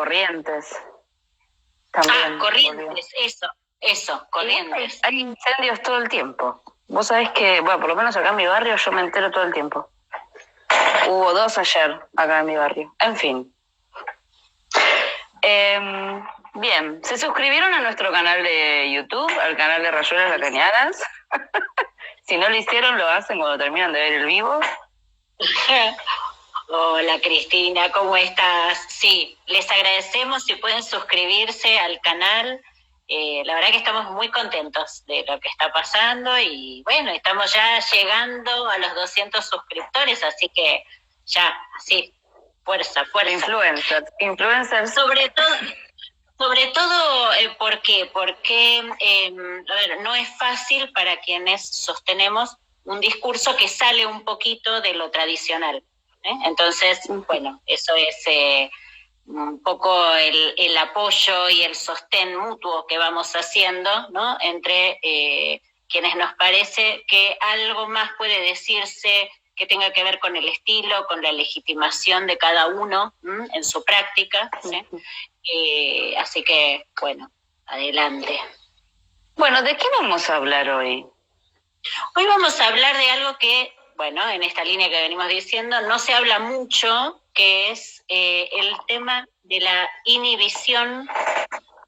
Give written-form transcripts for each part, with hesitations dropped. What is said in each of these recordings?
Corrientes. También Corrientes, volvió. eso, Corrientes. Hay incendios todo el tiempo. Vos sabés que, bueno, por lo menos acá en mi barrio yo me entero todo el tiempo. Hubo 2 ayer acá en mi barrio. En fin. Bien, ¿se suscribieron a nuestro canal de YouTube, al canal de Rayuelas Lacanianas? Si no lo hicieron, lo hacen cuando terminan de ver el vivo. Hola Cristina, ¿cómo estás? Sí, les agradecemos si pueden suscribirse al canal. La verdad que estamos muy contentos de lo que está pasando y bueno, estamos ya llegando a los 200 suscriptores, así que ya, sí, fuerza. Influencers. Sobre todo, ¿por qué? Porque, a ver, no es fácil para quienes sostenemos un discurso que sale un poquito de lo tradicional. Entonces, bueno, eso es un poco el apoyo y el sostén mutuo que vamos haciendo, ¿no? Entre quienes nos parece que algo más puede decirse que tenga que ver con el estilo, con la legitimación de cada uno en su práctica, ¿sí? Así que, bueno, adelante. Bueno, ¿de qué vamos a hablar hoy? Hoy vamos a hablar de algo que, bueno, en esta línea que venimos diciendo, no se habla mucho, que es el tema de la inhibición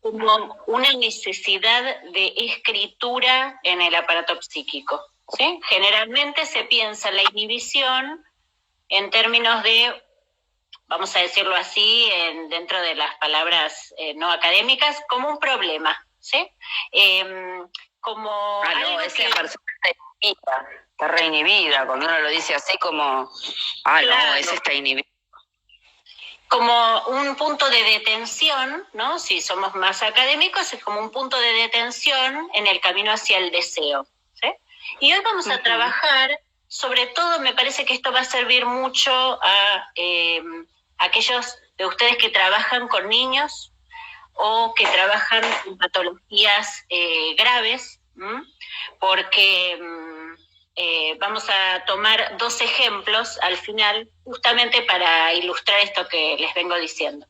como una necesidad de escritura en el aparato psíquico, ¿sí? Generalmente se piensa la inhibición en términos de, vamos a decirlo así, dentro de las palabras no académicas, como un problema, ¿sí? Como no, esa persona está reinhibida, cuando uno lo dice así como, claro. No, esa está inhibida. Como un punto de detención, ¿no? Si somos más académicos, es como un punto de detención en el camino hacia el deseo, ¿sí? Y hoy vamos a trabajar, sobre todo me parece que esto va a servir mucho a aquellos de ustedes que trabajan con niños o que trabajan en patologías graves, porque vamos a tomar 2 ejemplos al final, justamente para ilustrar esto que les vengo diciendo.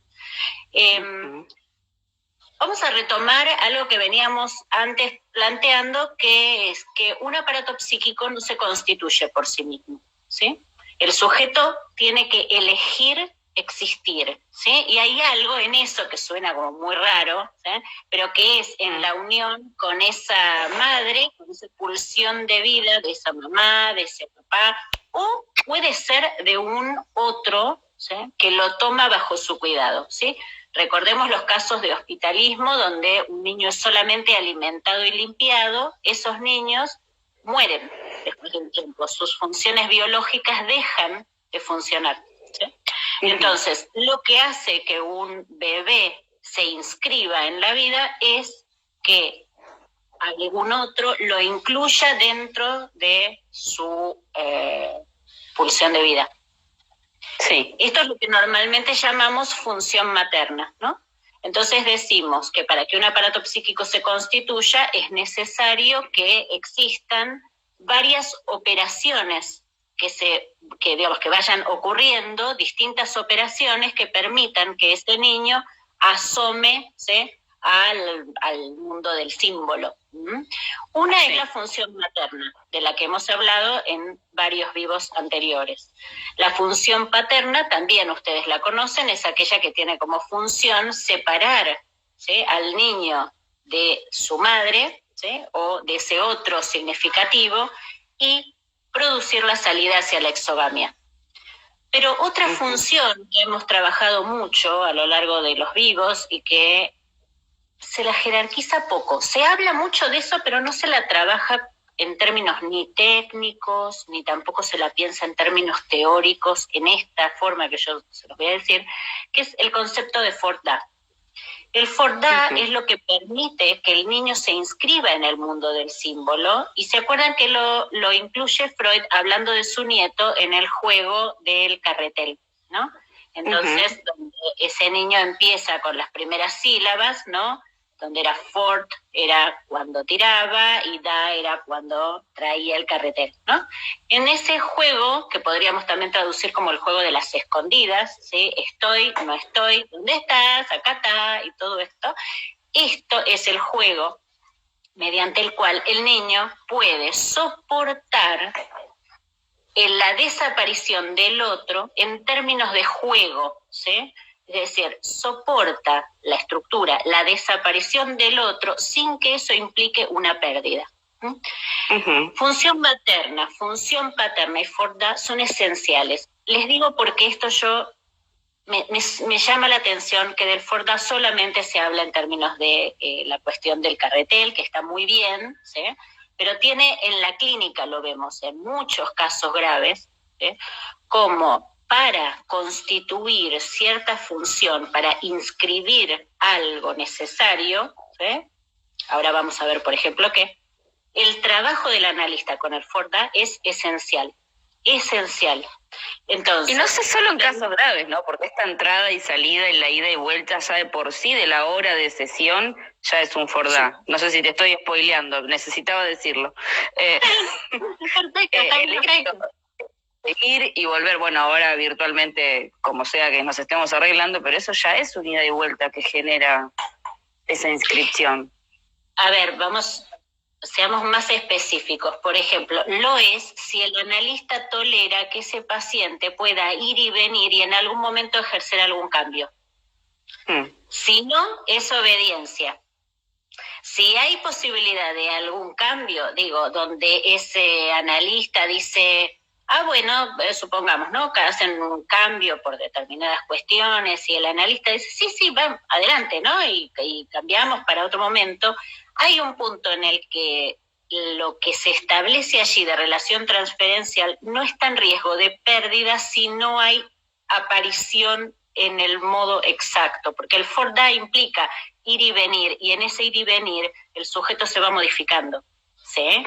Vamos a retomar algo que veníamos antes planteando, que es que un aparato psíquico no se constituye por sí mismo, ¿sí? El sujeto tiene que elegir existir, ¿sí? Y hay algo en eso que suena como muy raro, ¿sí? Pero que es en la unión con esa madre, con esa pulsión de vida de esa mamá, de ese papá, o puede ser de un otro, ¿sí? Que lo toma bajo su cuidado, ¿sí? Recordemos los casos de hospitalismo donde un niño es solamente alimentado y limpiado, esos niños mueren después de un tiempo, sus funciones biológicas dejan de funcionar, ¿sí? Entonces, lo que hace que un bebé se inscriba en la vida es que algún otro lo incluya dentro de su pulsión de vida. Sí. Esto es lo que normalmente llamamos función materna, ¿no? Entonces decimos que para que un aparato psíquico se constituya es necesario que existan varias operaciones que vayan ocurriendo, distintas operaciones que permitan que este niño asome, ¿sí?, al mundo del símbolo. Una es la función materna, de la que hemos hablado en varios vivos anteriores. La función paterna, también ustedes la conocen, es aquella que tiene como función separar, ¿sí?, al niño de su madre, ¿sí?, o de ese otro significativo, y producir la salida hacia la exogamia. Pero otra función que hemos trabajado mucho a lo largo de los vivos y que se la jerarquiza poco. Se habla mucho de eso, pero no se la trabaja en términos ni técnicos, ni tampoco se la piensa en términos teóricos, en esta forma que yo se los voy a decir, que es el concepto de Fort-Da. El Fort-Da es lo que permite que el niño se inscriba en el mundo del símbolo, y se acuerdan que lo incluye Freud hablando de su nieto en el juego del carretel, ¿no? Entonces, donde ese niño empieza con las primeras sílabas, ¿no? donde era fort era cuando tiraba y da era cuando traía el carretel, ¿no? En ese juego, que podríamos también traducir como el juego de las escondidas, ¿sí? Estoy, no estoy, ¿dónde estás? Acá está, y todo esto. Esto es el juego mediante el cual el niño puede soportar la desaparición del otro en términos de juego, ¿sí? Es decir, soporta la estructura, la desaparición del otro sin que eso implique una pérdida. Función materna, función paterna y forda son esenciales. Les digo porque esto me llama la atención que del forda solamente se habla en términos de la cuestión del carretel, que está muy bien, ¿sí? Pero tiene en la clínica, lo vemos en muchos casos graves, ¿sí? Como para constituir cierta función, para inscribir algo necesario, ¿sí? Ahora vamos a ver, por ejemplo, que el trabajo del analista con el forda es esencial, esencial. Entonces, y no sé solo en casos graves, ¿no? Porque esta entrada y salida y la ida y vuelta ya de por sí de la hora de sesión ya es un fordá. Sí. No sé si te estoy spoileando, necesitaba decirlo. Perfecto. Ir y volver, bueno, ahora virtualmente, como sea que nos estemos arreglando, pero eso ya es un ida y vuelta que genera esa inscripción. A ver, seamos más específicos. Por ejemplo, lo es si el analista tolera que ese paciente pueda ir y venir y en algún momento ejercer algún cambio. Si no, es obediencia. Si hay posibilidad de algún cambio, digo, donde ese analista dice, bueno, supongamos, ¿no? Que hacen un cambio por determinadas cuestiones y el analista dice, sí, vamos, adelante, ¿no? Y cambiamos para otro momento. Hay un punto en el que lo que se establece allí de relación transferencial no está en riesgo de pérdida si no hay aparición en el modo exacto, porque el forda implica ir y venir, y en ese ir y venir el sujeto se va modificando, ¿sí?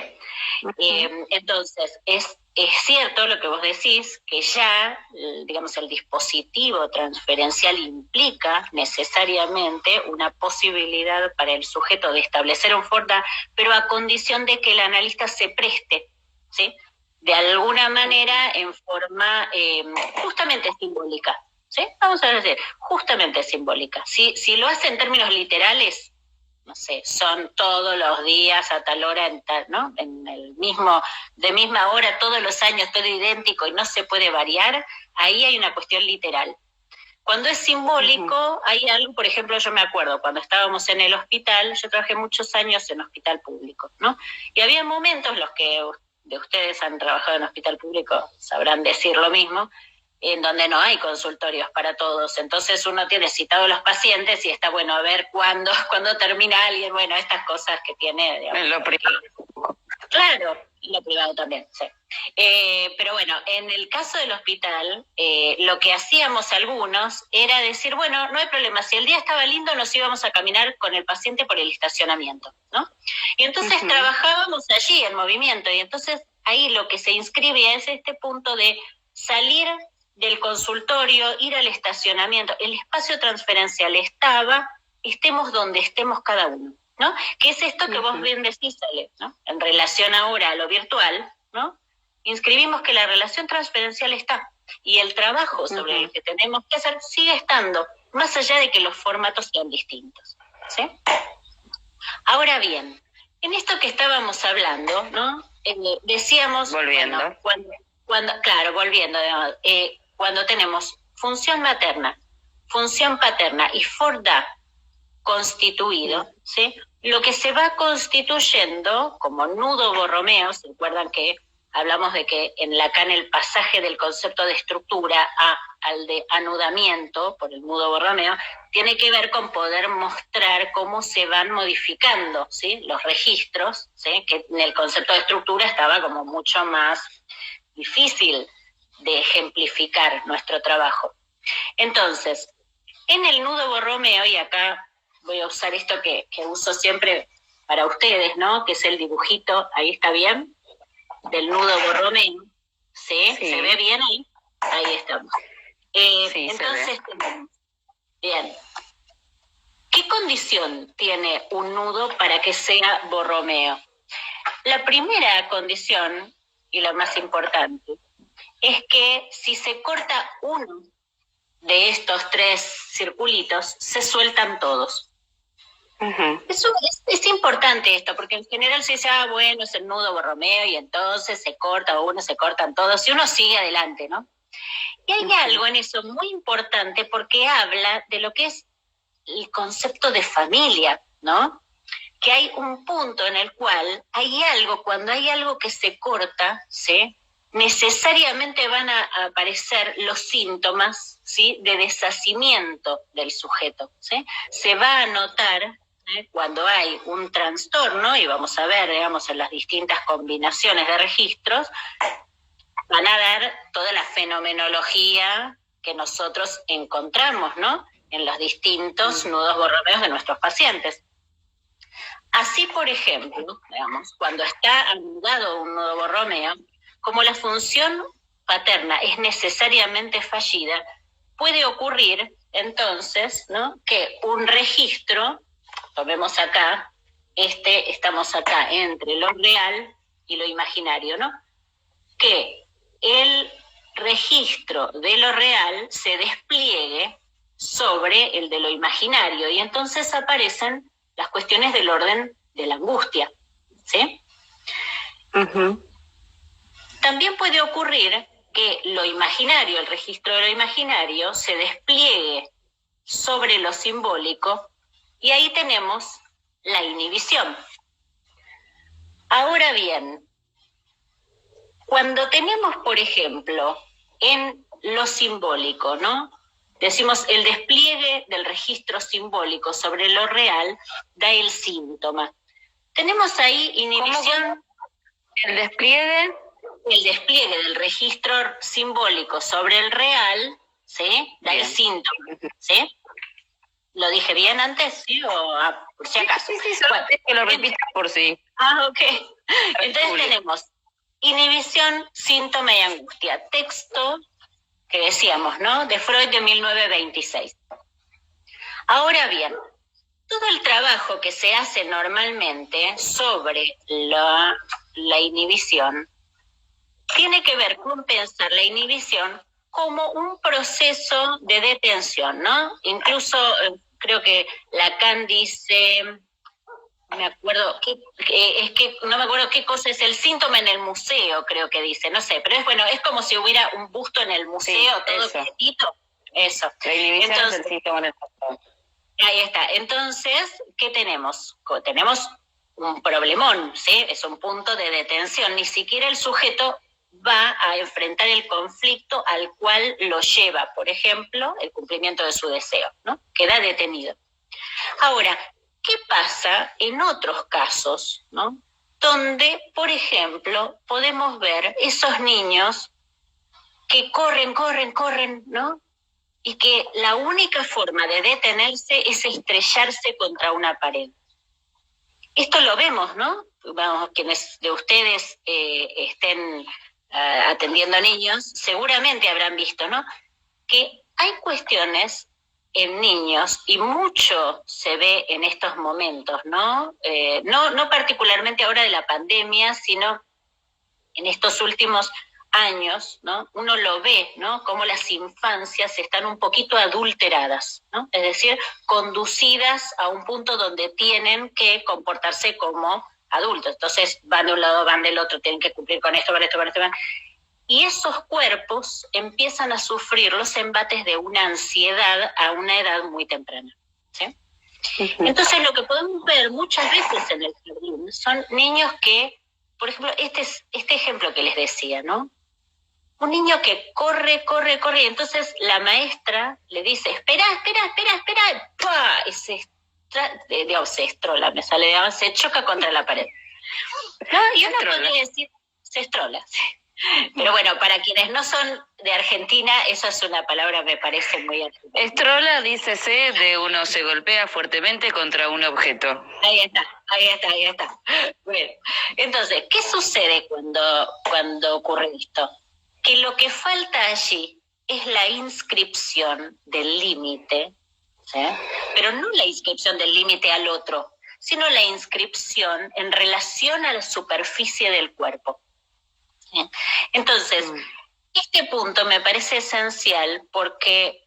Entonces, es cierto lo que vos decís, que ya, digamos, el dispositivo transferencial implica necesariamente una posibilidad para el sujeto de establecer un forda, pero a condición de que el analista se preste, ¿sí? De alguna manera en forma justamente simbólica, ¿sí? Vamos a decir, justamente simbólica. Si lo hace en términos literales, no sé, son todos los días a tal hora, ¿no? En el mismo, de misma hora, todos los años, todo idéntico y no se puede variar, ahí hay una cuestión literal. Cuando es simbólico, hay algo, por ejemplo, yo me acuerdo, cuando estábamos en el hospital, yo trabajé muchos años en hospital público, ¿no? Y había momentos, los que de ustedes han trabajado en hospital público sabrán decir lo mismo, en donde no hay consultorios para todos. Entonces uno tiene citados los pacientes y está bueno a ver cuándo termina alguien, bueno, estas cosas que tiene, digamos, en lo privado. Claro, en lo privado también, sí. Pero bueno, en el caso del hospital, lo que hacíamos algunos era decir, bueno, no hay problema, si el día estaba lindo nos íbamos a caminar con el paciente por el estacionamiento, ¿no? Y entonces trabajábamos allí en movimiento, y entonces ahí lo que se inscribe es este punto de salir del consultorio, ir al estacionamiento, el espacio transferencial estaba, estemos donde estemos cada uno, ¿no? Que es esto que vos bien decís, Ale, ¿no? En relación ahora a lo virtual, ¿no? Inscribimos que la relación transferencial está, y el trabajo sobre el que tenemos que hacer sigue estando, más allá de que los formatos sean distintos, ¿sí? Ahora bien, en esto que estábamos hablando, ¿no? Decíamos... Volviendo. Bueno, claro, volviendo, cuando tenemos función materna, función paterna y forda constituido, ¿sí? Lo que se va constituyendo como nudo Borromeo, ¿se acuerdan que hablamos de que en Lacan el pasaje del concepto de estructura al de anudamiento por el nudo Borromeo tiene que ver con poder mostrar cómo se van modificando, ¿sí? Los registros, ¿sí? Que en el concepto de estructura estaba como mucho más difícil de ejemplificar nuestro trabajo. Entonces, en el nudo Borromeo, y acá voy a usar esto que uso siempre para ustedes, ¿no? Que es el dibujito, ahí está bien, del nudo Borromeo, ¿sí? ¿Se ve bien ahí? Ahí estamos. Sí, entonces, bien. ¿Qué condición tiene un nudo para que sea Borromeo? La primera condición, y la más importante, es que si se corta uno de estos 3 circulitos, se sueltan todos. Eso es importante esto, porque en general se dice, bueno, es el nudo Borromeo y entonces se corta uno, se cortan todos, y uno sigue adelante, ¿no? Y hay algo en eso muy importante porque habla de lo que es el concepto de familia, ¿no? Que hay un punto en el cual hay algo, cuando hay algo que se corta, ¿sí?, necesariamente van a aparecer los síntomas, ¿sí?, de deshacimiento del sujeto, ¿sí? Se va a notar cuando hay un trastorno, y vamos a ver, digamos, en las distintas combinaciones de registros, van a ver toda la fenomenología que nosotros encontramos, ¿no?, en los distintos nudos borromeos de nuestros pacientes. Así, por ejemplo, digamos, cuando está anudado un nudo borromeo, como la función paterna es necesariamente fallida, puede ocurrir entonces, ¿no?, que un registro, tomemos acá, estamos acá entre lo real y lo imaginario, ¿no?, que el registro de lo real se despliegue sobre el de lo imaginario y entonces aparecen las cuestiones del orden de la angustia, ¿sí? También puede ocurrir que lo imaginario, el registro de lo imaginario, se despliegue sobre lo simbólico y ahí tenemos la inhibición. Ahora bien, cuando tenemos, por ejemplo, en lo simbólico, ¿no?, decimos el despliegue del registro simbólico sobre lo real da el síntoma. Tenemos ahí inhibición. ¿Cómo? ¿El despliegue? El despliegue del registro simbólico sobre el real, ¿sí?, da el síntoma, ¿sí? ¿Lo dije bien antes, sí? ¿O por si acaso? Sí, bueno, que lo repitas por sí. Ok. Entonces tenemos inhibición, síntoma y angustia. Texto que decíamos, ¿no?, de Freud de 1926. Ahora bien, todo el trabajo que se hace normalmente sobre la inhibición tiene que ver con pensar la inhibición como un proceso de detención, ¿no? Incluso creo que Lacan dice, no me acuerdo qué cosa es el síntoma en el museo, creo que dice, no sé, pero es como si hubiera un busto en el museo, sí, todo quietito. Eso. La inhibición. Entonces, es el síntoma en el museo. Ahí está. Entonces, ¿qué tenemos? Tenemos un problemón, ¿sí? Es un punto de detención. Ni siquiera el sujeto va a enfrentar el conflicto al cual lo lleva, por ejemplo, el cumplimiento de su deseo, ¿no? Queda detenido. Ahora, ¿qué pasa en otros casos, ¿no?, donde, por ejemplo, podemos ver esos niños que corren, ¿no?, y que la única forma de detenerse es estrellarse contra una pared? Esto lo vemos, ¿no? Vamos, quienes de ustedes estén atendiendo a niños, seguramente habrán visto, ¿no?, que hay cuestiones en niños, y mucho se ve en estos momentos, ¿no? No particularmente ahora de la pandemia, sino en estos últimos años, ¿no? Uno lo ve, ¿no?, cómo las infancias están un poquito adulteradas, ¿no? Es decir, conducidas a un punto donde tienen que comportarse como adultos. Entonces van de un lado, van del otro, tienen que cumplir con esto, con esto, con esto. Y esos cuerpos empiezan a sufrir los embates de una ansiedad a una edad muy temprana, ¿sí? Entonces lo que podemos ver muchas veces en el jardín son niños que, por ejemplo, este ejemplo que les decía, ¿no? Un niño que corre, y entonces la maestra le dice, espera, ¡pua! Y se estrola, se choca contra la pared. ¿No? Y uno podría decir, se estrola, sí. Pero bueno, para quienes no son de Argentina, esa es una palabra me parece muy argentina. Estrola, dícese de uno se golpea fuertemente contra un objeto. Ahí está. Bueno, entonces, ¿qué sucede cuando ocurre esto? Que lo que falta allí es la inscripción del límite, ¿sí? Pero no la inscripción del límite al otro, sino la inscripción en relación a la superficie del cuerpo. ¿Sí? Entonces, este punto me parece esencial porque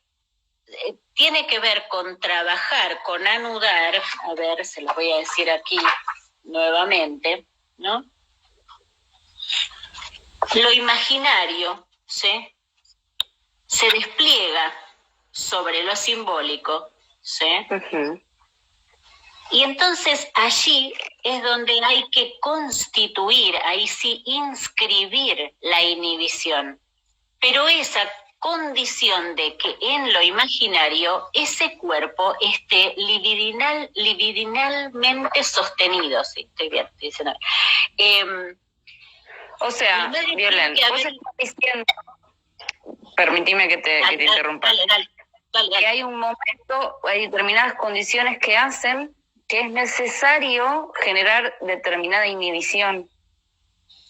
tiene que ver con trabajar, con anudar, a ver, se lo voy a decir aquí nuevamente, ¿no? Lo imaginario, ¿sí?, se despliega sobre lo simbólico, ¿sí? Uh-huh. Y entonces allí es donde hay que constituir, ahí sí, inscribir la inhibición. Pero esa condición de que en lo imaginario ese cuerpo esté libidinalmente sostenido, sí, estoy bien, estoy diciendo. O sea, Violen, vos estás diciendo, permitime que te interrumpa, dale. Que hay un momento, hay determinadas condiciones que hacen que es necesario generar determinada inhibición.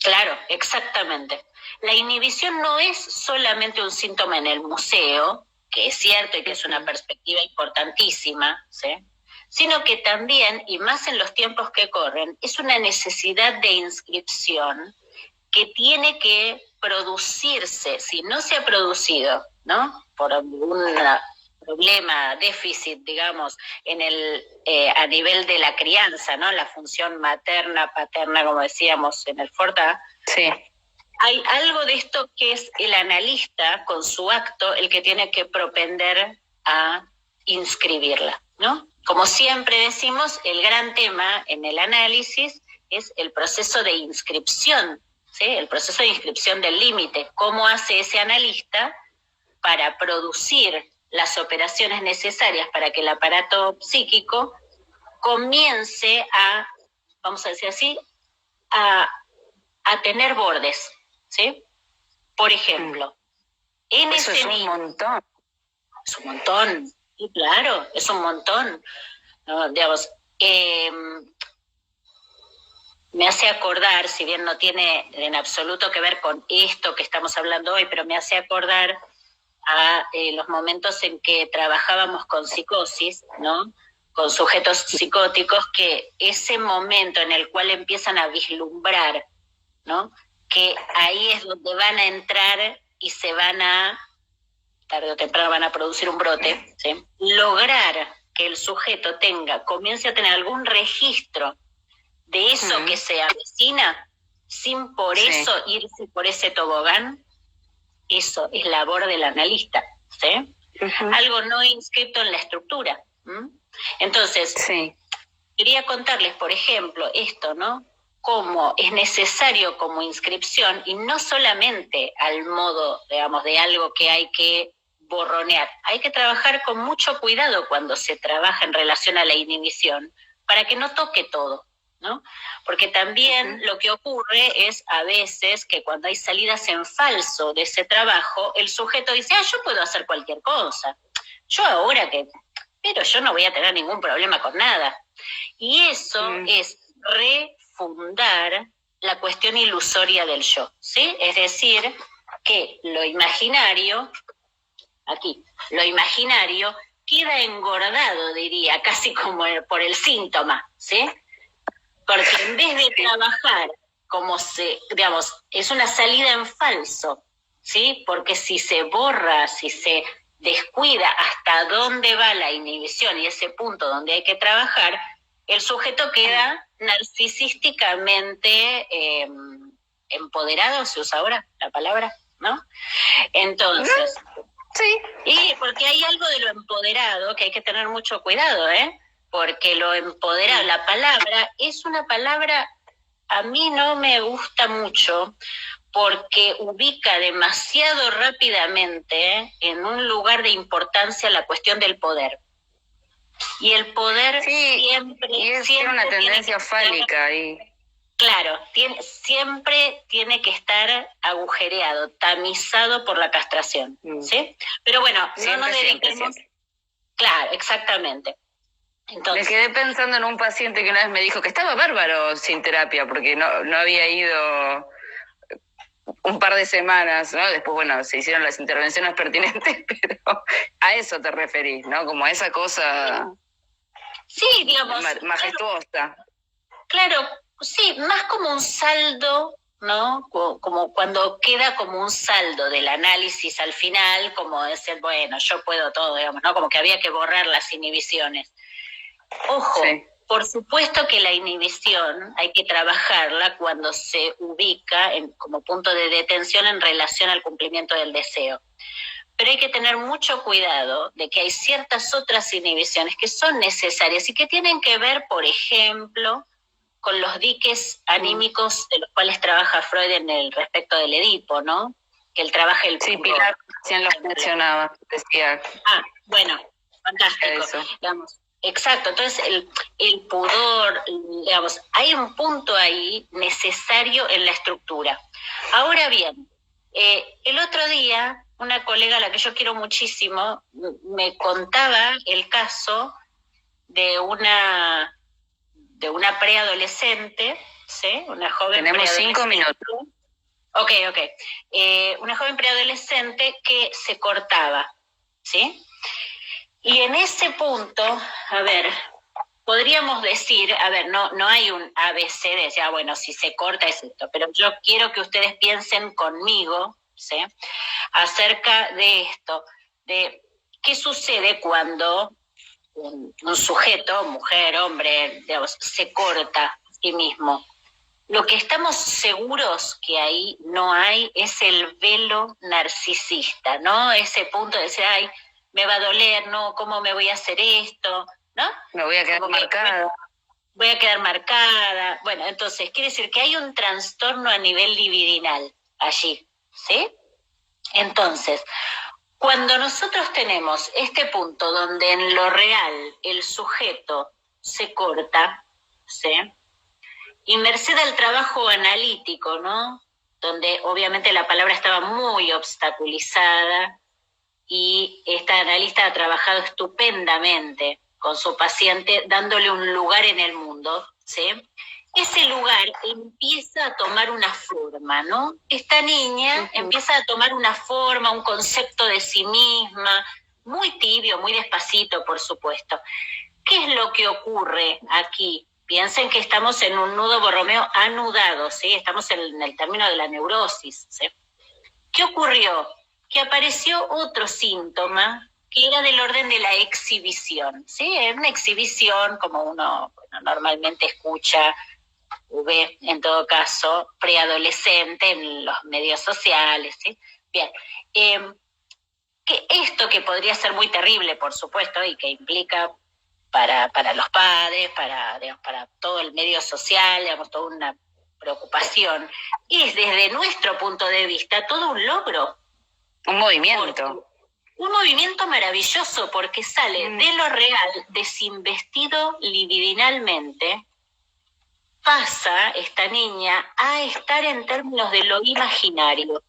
Claro, exactamente. La inhibición no es solamente un síntoma en el museo, que es cierto y que es una perspectiva importantísima, ¿sí?, sino que también, y más en los tiempos que corren, es una necesidad de inscripción que tiene que producirse. Si no se ha producido, ¿no?, por algún problema, déficit, digamos, en el a nivel de la crianza, ¿no?, la función materna, paterna, como decíamos en el Forta, sí, hay algo de esto que es el analista, con su acto, el que tiene que propender a inscribirla, ¿no? Como siempre decimos, el gran tema en el análisis es el proceso de inscripción, ¿sí?, el proceso de inscripción del límite. ¿Cómo hace ese analista para producir las operaciones necesarias para que el aparato psíquico comience a, vamos a decir así, a tener bordes, ¿sí? Por ejemplo, en eso ese es un montón. Es un montón, y claro, es un montón, ¿no? Digamos, me hace acordar, si bien no tiene en absoluto que ver con esto que estamos hablando hoy, pero me hace acordar a los momentos en que trabajábamos con psicosis, ¿no?, con sujetos psicóticos, que ese momento en el cual empiezan a vislumbrar, ¿no?, que ahí es donde van a entrar y se van a, tarde o temprano van a producir un brote, ¿sí?, lograr que el sujeto comience a tener algún registro de eso que se avecina, sin por eso irse por ese tobogán, eso es labor del analista, ¿sí? Algo no inscrito en la estructura. Entonces, quería contarles, por ejemplo, esto, ¿no?, cómo es necesario como inscripción, y no solamente al modo, digamos, de algo que hay que borronear. Hay que trabajar con mucho cuidado cuando se trabaja en relación a la inhibición, para que no toque todo, ¿no? Porque también lo que ocurre es a veces que cuando hay salidas en falso de ese trabajo, el sujeto dice, yo puedo hacer cualquier cosa, yo ahora que, pero yo no voy a tener ningún problema con nada. Y eso es refundar la cuestión ilusoria del yo, ¿sí? Es decir, que lo imaginario, aquí, lo imaginario queda engordado, diría, casi como por el síntoma, ¿sí? Porque en vez de trabajar como digamos, es una salida en falso, ¿sí? Porque si se borra, si se descuida hasta dónde va la inhibición y ese punto donde hay que trabajar, el sujeto queda narcisísticamente empoderado, se usa ahora la palabra, ¿no? Entonces, y porque hay algo de lo empoderado que hay que tener mucho cuidado, porque lo empoderado, la palabra, es una palabra, a mí no me gusta mucho, porque ubica demasiado rápidamente en un lugar de importancia la cuestión del poder. Y el poder siempre tiene una tendencia fálica ahí. Claro, siempre tiene que estar agujereado, tamizado por la castración, ¿sí? Pero bueno, no nos dediquemos. Claro, exactamente. Entonces, me quedé pensando en un paciente que una vez me dijo que estaba bárbaro sin terapia, porque no había ido un par de semanas, ¿no? Después, bueno, se hicieron las intervenciones pertinentes, pero a eso te referís, ¿no? Como a esa cosa Sí, digamos, majestuosa. claro, sí, más como un saldo, ¿no? Como cuando queda como un saldo del análisis al final, como decir, bueno, yo puedo todo, digamos, ¿no? Como que había que borrar las inhibiciones. Ojo, Sí. por supuesto que la inhibición hay que trabajarla cuando se ubica como punto de detención en relación al cumplimiento del deseo. Pero hay que tener mucho cuidado de que hay ciertas otras inhibiciones que son necesarias y que tienen que ver, por ejemplo, con los diques anímicos de los cuales trabaja Freud en el respecto del Edipo, ¿no? Que él trabaja el Sí, pudor. Pilar recién lo mencionaba, decía. Ah, bueno, fantástico. Eso. Digamos, exacto, entonces el pudor, digamos, hay un punto ahí necesario en la estructura. Ahora bien, el otro día una colega a la que yo quiero muchísimo me contaba el caso de una preadolescente, ¿sí? Una joven Tenemos 5 minutos. Ok. Una joven preadolescente que se cortaba, ¿sí? Y en ese punto, a ver, podríamos decir, a ver, no hay un ABC de decir, bueno, si se corta es esto, pero yo quiero que ustedes piensen conmigo, ¿sí? Acerca de esto, de qué sucede cuando un sujeto, mujer, hombre, digamos, se corta a sí mismo. Lo que estamos seguros que ahí no hay es el velo narcisista, ¿no? Ese punto de decir, ay, me va a doler, ¿no? ¿Cómo me voy a hacer esto? ¿No? Me voy a quedar marcada. Voy a quedar marcada. Bueno, entonces, quiere decir que hay un trastorno a nivel libidinal allí, ¿sí? Entonces, cuando nosotros tenemos este punto donde en lo real el sujeto se corta, ¿sí? Y merced al trabajo analítico, ¿no? Donde obviamente la palabra estaba muy obstaculizada y esta analista ha trabajado estupendamente con su paciente, dándole un lugar en el mundo, ¿sí? Ese lugar empieza a tomar una forma, ¿no? Esta niña empieza a tomar una forma, un concepto de sí misma, muy tibio, muy despacito, por supuesto. ¿Qué es lo que ocurre aquí? Piensen que estamos en un nudo Borromeo anudado, ¿sí? Estamos en el término de la neurosis, ¿sí? ¿Qué ocurrió? Que apareció otro síntoma que era del orden de la exhibición, ¿sí? Una exhibición, como uno normalmente escucha o ve, en todo caso, preadolescente en los medios sociales, ¿sí? Bien, que esto que podría ser muy terrible, por supuesto, y que implica para los padres, digamos, para todo el medio social, digamos, toda una preocupación, es desde nuestro punto de vista todo un logro. Un movimiento. Un movimiento maravilloso porque sale de lo real, desinvestido libidinalmente, pasa esta niña a estar en términos de lo imaginario.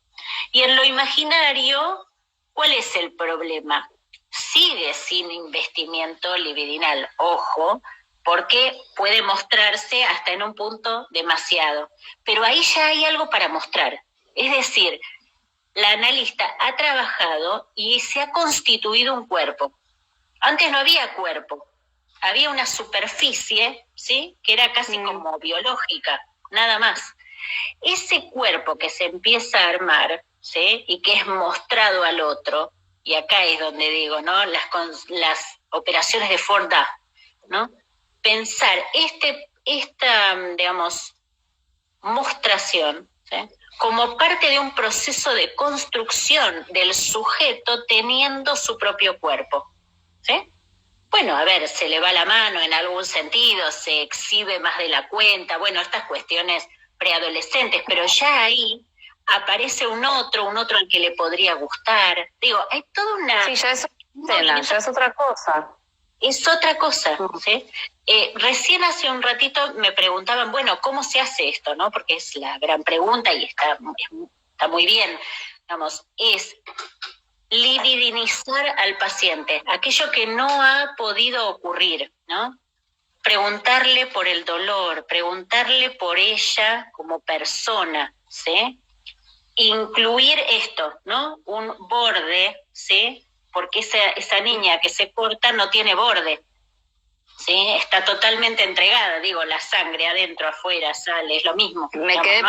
Y en lo imaginario, ¿cuál es el problema? Sigue sin investimiento libidinal, ojo, porque puede mostrarse hasta en un punto demasiado. Pero ahí ya hay algo para mostrar. Es decir, la analista ha trabajado y se ha constituido un cuerpo. Antes no había cuerpo, había una superficie, ¿sí? Que era casi como biológica, nada más. Ese cuerpo que se empieza a armar, ¿sí? Y que es mostrado al otro, y acá es donde digo, ¿no? Las operaciones de Ford-A, ¿no? Pensar esta, digamos, mostración, ¿sí? Como parte de un proceso de construcción del sujeto teniendo su propio cuerpo, ¿sí? Bueno, a ver, se le va la mano en algún sentido, se exhibe más de la cuenta, bueno, estas cuestiones preadolescentes, pero ya ahí aparece un otro al que le podría gustar. Digo, hay toda una... Sí, ya es otra cosa. Es otra cosa, ¿sí? Recién hace un ratito me preguntaban, bueno, ¿cómo se hace esto, no? Porque es la gran pregunta y está muy bien, digamos, es libidinizar al paciente, aquello que no ha podido ocurrir, ¿no? Preguntarle por el dolor, preguntarle por ella como persona, ¿sí? incluir esto, ¿no? Un borde, ¿sí? Porque esa niña que se corta no tiene borde, ¿sí? Está totalmente entregada, digo, la sangre adentro, afuera, sale, es lo mismo. Me quedé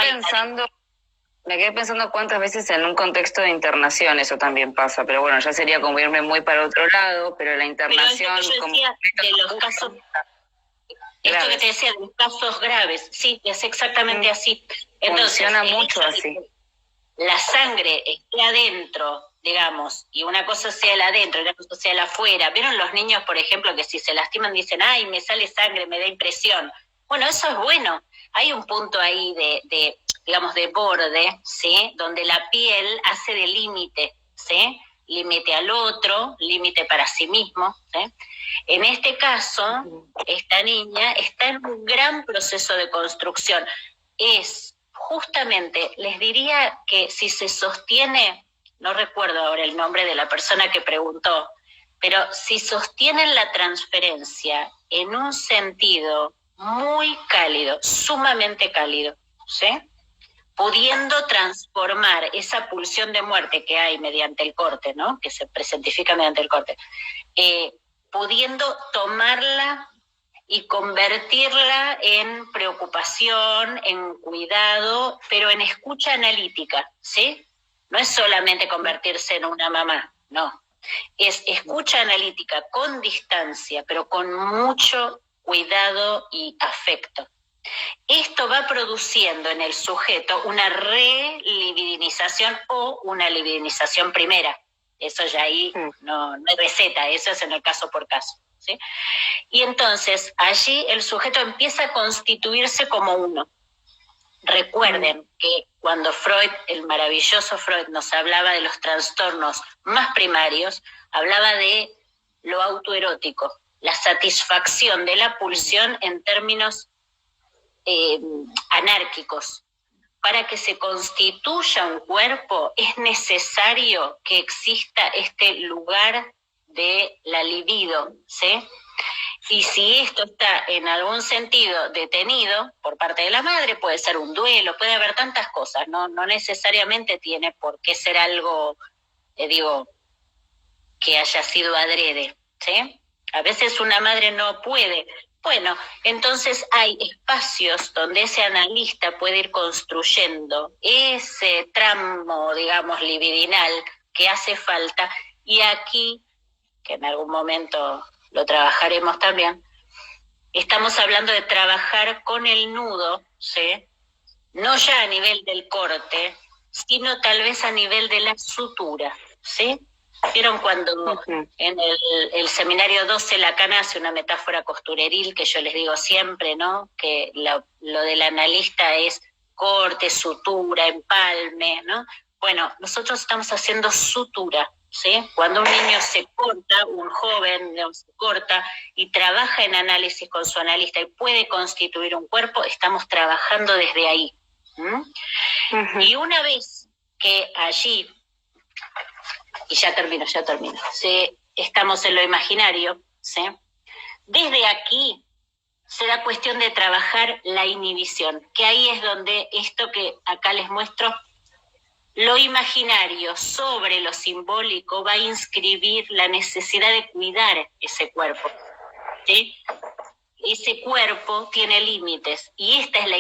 pensando cuántas veces en un contexto de internación eso también pasa, pero bueno, ya sería como irme muy para otro lado, pero la internación... Pero es lo que yo decía de los casos, esto que te decía, de los casos graves, sí, es exactamente así. Entonces, funciona mucho así. La sangre esté adentro, digamos, y una cosa sea el adentro y una cosa sea el afuera. ¿Vieron los niños, por ejemplo, que si se lastiman dicen, ay, me sale sangre, me da impresión? Bueno, eso es bueno. Hay un punto ahí digamos, de borde, ¿sí? Donde la piel hace de límite, ¿sí? Límite al otro, límite para sí mismo, ¿sí? En este caso, esta niña está en un gran proceso de construcción. Justamente, les diría que si se sostiene, no recuerdo ahora el nombre de la persona que preguntó, pero si sostienen la transferencia en un sentido muy cálido, sumamente cálido, ¿sí? Pudiendo transformar esa pulsión de muerte que hay mediante el corte, ¿no? Que se presentifica mediante el corte, pudiendo tomarla y convertirla en preocupación, en cuidado, pero en escucha analítica, ¿sí? No es solamente convertirse en una mamá, no. Es escucha analítica con distancia, pero con mucho cuidado y afecto. Esto va produciendo en el sujeto una relibidinización o una libidinización primera. Eso ya ahí no hay receta, eso es en el caso por caso, ¿sí? Y entonces allí el sujeto empieza a constituirse como uno. Recuerden que cuando Freud, el maravilloso Freud, nos hablaba de los trastornos más primarios, hablaba de lo autoerótico, la satisfacción de la pulsión en términos anárquicos. Para que se constituya un cuerpo es necesario que exista este lugar de la libido, ¿sí? Y si esto está en algún sentido detenido por parte de la madre, puede ser un duelo, puede haber tantas cosas, no necesariamente tiene por qué ser algo, que haya sido adrede, ¿sí? A veces una madre no puede. Bueno, entonces hay espacios donde ese analista puede ir construyendo ese tramo, digamos, libidinal que hace falta, y aquí, que en algún momento lo trabajaremos también, estamos hablando de trabajar con el nudo, ¿sí? No ya a nivel del corte, sino tal vez a nivel de la sutura, ¿sí? ¿Vieron cuando en el seminario 12 Lacan hace una metáfora costureril que yo les digo siempre, ¿no? Que lo del analista es corte, sutura, empalme, ¿no? Bueno, nosotros estamos haciendo sutura, ¿sí? Cuando un niño se corta, un joven se corta y trabaja en análisis con su analista y puede constituir un cuerpo, estamos trabajando desde ahí. Y una vez que allí, y ya termino, ¿sí? Estamos en lo imaginario, ¿sí? Desde aquí será cuestión de trabajar la inhibición, que ahí es donde esto que acá les muestro, lo imaginario sobre lo simbólico va a inscribir la necesidad de cuidar ese cuerpo, ¿sí? Ese cuerpo tiene límites y esta es la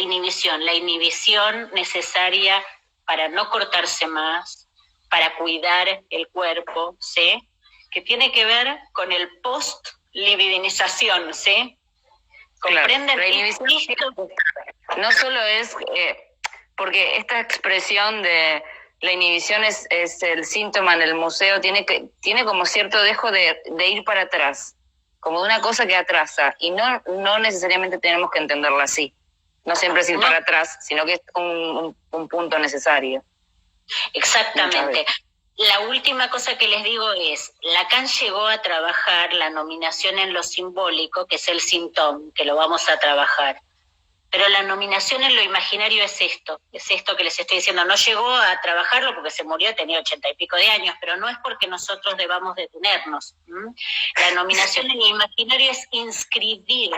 inhibición necesaria para no cortarse más, para cuidar el cuerpo, ¿sí? Que tiene que ver con el post-libidinización, ¿sí? ¿Comprenden? Claro, no solo es, porque esta expresión de la inhibición es el síntoma en el museo, tiene como cierto dejo de ir para atrás, como de una cosa que atrasa, y no necesariamente tenemos que entenderla así. No siempre es ir para atrás, sino que es un punto necesario. Exactamente. La última cosa que les digo es, Lacan llegó a trabajar la nominación en lo simbólico, que es el síntoma, que lo vamos a trabajar. Pero la nominación en lo imaginario es esto que les estoy diciendo. No llegó a trabajarlo porque se murió, tenía 80 y pico de años, pero no es porque nosotros debamos detenernos. La nominación en lo imaginario es inscribir,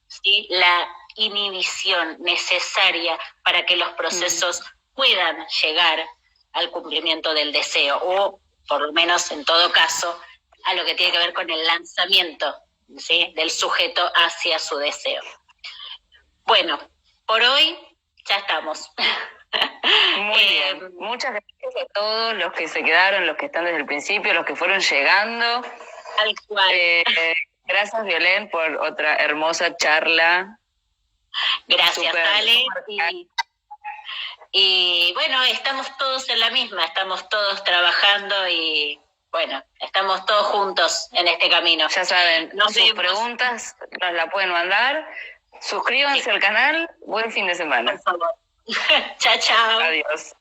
¿sí?, la inhibición necesaria para que los procesos puedan llegar al cumplimiento del deseo, o por lo menos en todo caso, a lo que tiene que ver con el lanzamiento, ¿sí?, del sujeto hacia su deseo. Bueno, por hoy ya estamos. Muy bien. Muchas gracias a todos los que se quedaron, los que están desde el principio, los que fueron llegando. Tal cual. Gracias, Violén, por otra hermosa charla. Gracias, Ale. Y bueno, estamos todos en la misma, estamos todos trabajando y bueno, estamos todos juntos en este camino. Ya saben, sus preguntas nos la pueden mandar. Suscríbanse al canal. Buen fin de semana. Por favor. Chao, chao. Adiós.